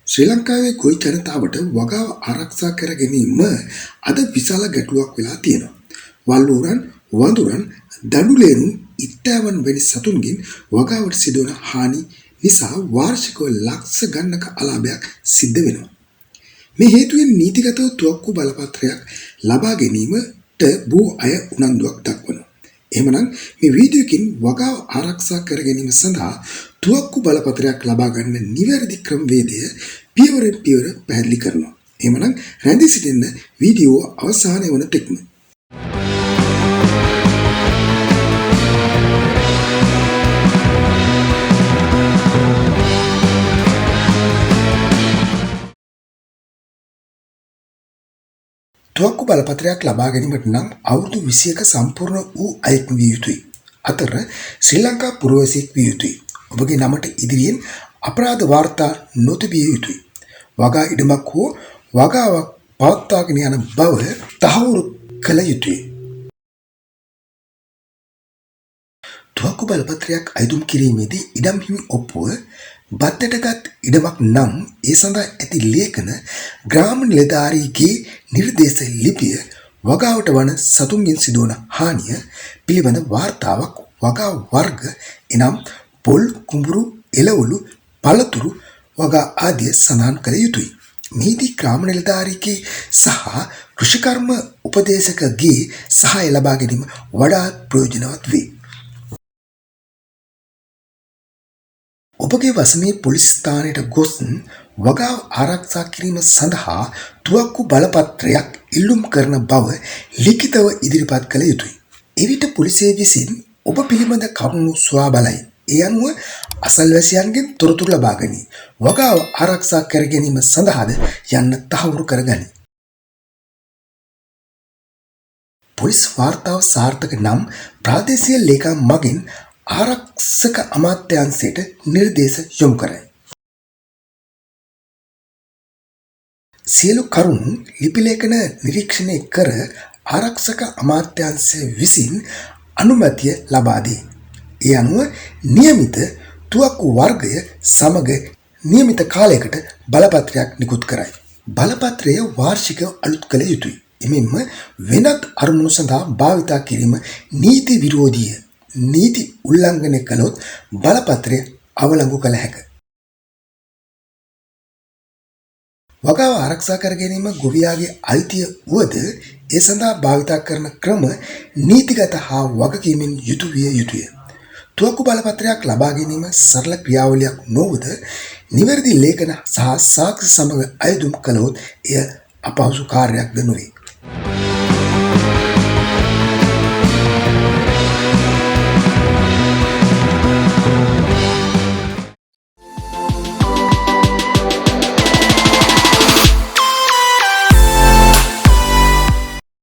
ශ්‍රී ලංකාවේ ගොවි ජනතාවට වගාව ආරක්ෂා කර ගැනීම අද විශාල ගැටලුවක් වෙලා තියෙනවා. වල්ලූරන්, වඳුරන්, දඩුලේනුන්, ඉත්තෑවන් වැනි සතුන්ගෙන් වගාවට සිදුවන හානි නිසා වාර්ෂිකව ලක්ෂ ගණනක අලාභයක් සිද්ධ වෙනවා. මේ හේතුවෙන් නීතිගතව තුවක්කු බලපත්‍රයක් ලබා ගැනීමට බොහෝ අය උනන්දුවක් දක්වනවා. එහෙමනම් මේ වීඩියෝකින් වගාව ආරක්ෂා කර ගැනීම සඳහා තුවක්කු බලපත්‍රයක් ලබා ගන්න නිවැරදි ක්‍රමවේදය පියවරෙන් පියවර පැහැදිලි කරනවා. එහෙමනම් රැඳී සිටින්න වීඩියෝ අවසානය වන තෙක්ම. තුවක්කු බලපත්‍රයක් ලබා ගැනීමට නම් අවුරුදු 21ක සම්පූර්ණ වූ අයෙක් විය යුතුයි. අතර ශ්‍රී ලංකා පුරවැසියෙක් විය යුතුයි. ඔබගේ නමට ඉදිරියෙන් අපරාධ වාර්තා නොතිබිය යුතුයි. වගා ඉඩමක් හෝ වගාවක් පවත්වාගෙන යන බව තහවුරු කළ යුතුයි. තුවක්කු බලපත්‍රයක් අයදුම් කිරීමේදී ඉඩම් හිමි ඔප්පුව බද්දටගත් ඉඩමක් නම් ඒ සඳහා ඇති ලේඛන ග්‍රාම නිලධාරීගේ නිර්දේශ ලිපිය වගාවට වන සතුන්ගෙන් සිදුවන හානිය පිළිබඳ වාර්තාවක් වගා වර්ග එනම් පොල්, කුඹුරු, එළවලු, පළතුරු වගා ආදිය සඳහන් කළ යුතුයි. මෙහිදී ග්‍රාම නිලධාරීගේ සහ කෘෂිකර්ම උපදේශකගේ සහාය ලබා ගැනීම වඩාත් ප්‍රයෝජනවත් වේ. ඔබගේ වසමේ පොලිස් ස්ථානයට ගොස් වගාව ආරක්ෂා කිරීම සඳහා තුවක්කු බලපත්‍රයක් ඉල්ලුම් කරන බව ලිඛිතව ඉදිරිපත් කළ යුතුයි. එවිට පොලිසිය විසින් ඔබ පිළිබඳ කරුණු සොයා බලයි. ඒ අනුව අසල්වැසියන්ගෙන් තොරතුරු ලබා ගනී. වගාව ආරක්ෂා කර ගැනීම සඳහාද යන්න තහවුරු කරගනී. පොලිස් වාර්තාව සාර්ථක නම් ප්‍රාදේශීය ලේකම් මගින් ආරක්ෂක අමාත්‍යාංශයට නිර්දේශ යොමු කරයි. සියලු කරුණු ලිපි ලේඛන නිරීක්ෂණය කර ආරක්ෂක අමාත්‍යාංශය විසින් අනුමැතිය ලබා දී. ඒ අනුව නියමිත තුවක්කු වර්ගය සමග නියමිත කාලයකට බලපත්‍රයක් නිකුත් කරයි. බලපත්‍රය වාර්ෂිකව අලුත් කළ යුතුයි. එමෙන්ම වෙනත් අරමුණු සඳහා භාවිතා කිරීම නීති විරෝධීය. නීති උල්ලංඝනය කළොත් බලපත්‍රය අවලංගු කළ හැක. වගාව ආරක්ෂා කර ගැනීම ගොවියාගේ අයිතිය වුවද ඒ සඳහා භාවිතා කරන ක්‍රම නීතිගත හා වගකීමෙන් යුතු විය යුතුය. තුවක්කු බලපත්‍රයක් ලබා ගැනීම සරල ක්‍රියාවලියක් නොවද නිවැරදි ලේඛන සහ සාක්ෂි සමග අයදුම් කළොත් එය අපහසු කාර්යයක්ද නොවේ.